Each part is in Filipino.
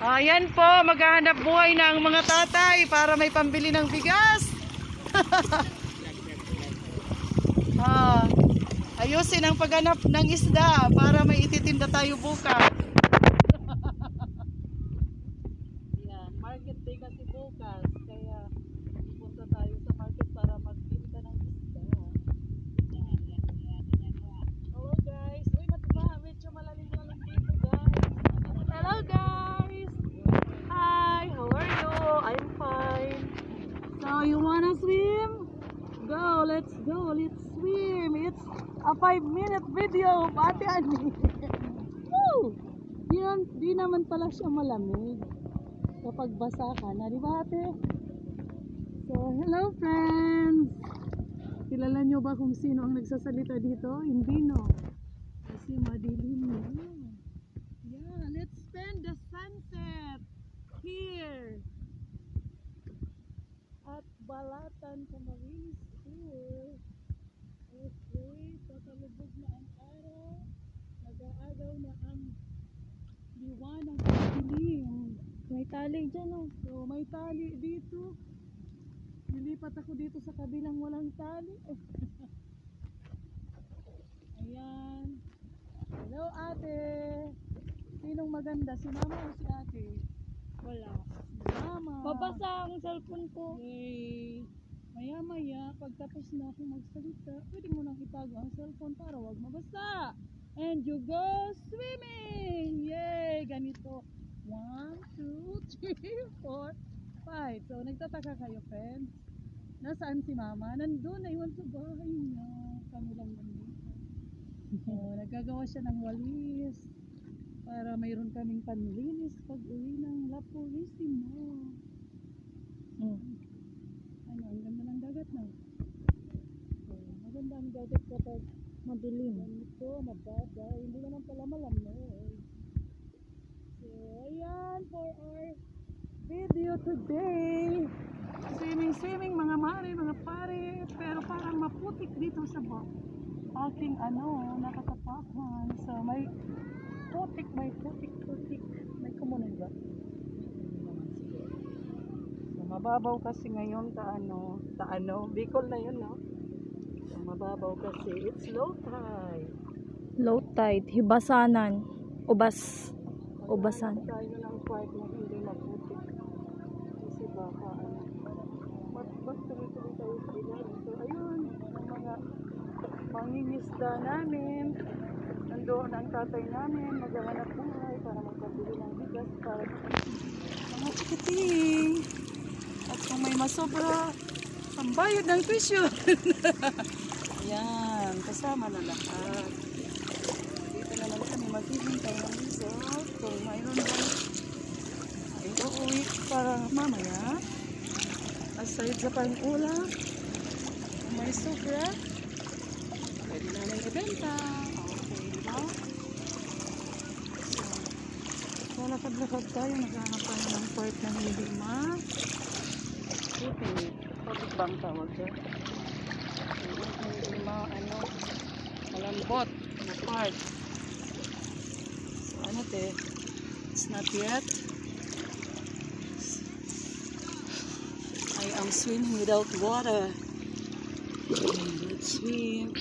Ayan po, maghahanap buhay na ang mga tatay para may pambili ng bigas. Ayusin ang paghanap ng isda para may ititinda tayo bukas. Yan, market day kasi bukas, kaya punta tayo sa market para magtinda ng isda. Hello guys, uy medyo malalim dito guys. Hello guys, hi, how are you? I'm fine. So you wanna swim? Go, let's swim. It's a 5-minute video, Ate Ani. Woo! Di naman pala siya malamig kapag basa ka na, di ba ate? So, hello friends! Kilala nyo ba kung sino ang nagsasalita dito? Hindi no? Kasi madilim na. Yeah, let's spend the sunset here at Balatan, Camarines Sur. Okay, patalubog na ang araw. Nag-aagaw na ang liwanag at dilim. May tali dyan oh. So, may tali dito. Nilipat ako dito sa kabilang walang tali. Ayan. Hello ate. Sinong maganda? Si mama o si ate? Wala. Mama. Babasa ang cellphone ko. Yay. Maya-maya, pagtapos na akong magsalita, pwede mo nang itago ang cellphone para wag mabasa. And you go swimming! Yay! Ganito. 1, 2, 3, 4, 5. So, nagtataka kayo, friends? Nasaan si mama? Nandun, naiwan sa bahay niya. Kami lang nandito. So, nagagawa siya ng walis para mayroon kaming panlinis pag uwi ng La Purisima. Ano, ang ganda ng dagat na. So, maganda ang dagat kapag madilim. Ito, mababa. Hindi naman pala malamig. So, ayan for our video today. Swimming, mga mare, mga pare. Pero parang maputik dito sa aking nakatapakan. So, may putik. May kumunan ba? Mababaw kasi ngayon Bicol na yun, no? So, mababaw kasi it's low tide. Low tide, hibasanan, ubasan. Tayo ng part na hindi maputik. Kasi baka mas tuloy-tuloy tayo sa ilalim. So ayun, ang mga mangingisda namin. Nandoon ang tatay namin, maghahanap buhay para magpabili ng bigas para mga chikiting. At kung may masobra, pambayad ng tuition. Ayan, kasama na lahat. Dito naman kami maghihintay ng result. Kung mayroon ba ay uuwi para mamaya. Aside sa pang-ulam, kung may sobra, pwede namin ibenta. Okay, diba? So, lakad-lakad tayo. Naghanap tayo ng part na hindi public bang tawag siya? Hindi malambot na part. So, it's not yet. I am swimming without water. Let's swim.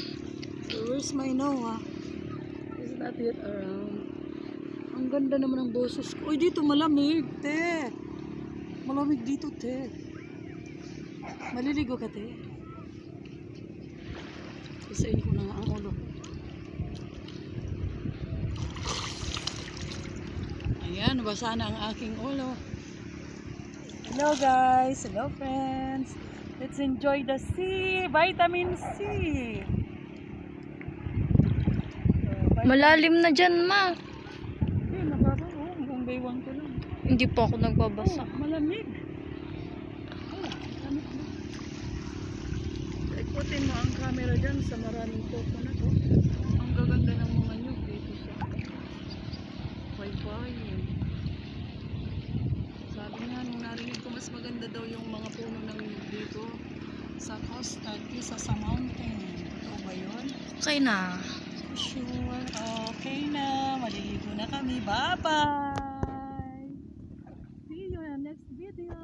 So, where's my Noah? He's not yet around. Ang ganda naman ng boses ko. Uy, dito malamig, te. Malamig dito, te. Maliligo ka, te. Isain ko na nga ang ulo. Ayan, basa na ang aking ulo. Hello guys, hello friends. Let's enjoy the sea, vitamin C. Malalim na dyan, ma. Hindi, mababa. Hanggang baywang ko lang. Hindi po ako nagbabasa. Malamig. Ikutin mo ang camera dyan sa maraming coco na to. Ang gaganda ng mga nyug dito sa Baybayin. Sabi nga nung narinig ko, mas maganda daw yung mga puno ng nyug dito sa coastal kisa sa mountain. Ito ba yun? Okay na. Sure. Okay na. Maliligo na kami. kami. Bye-bye! See you in the next video.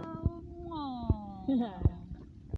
Mwah.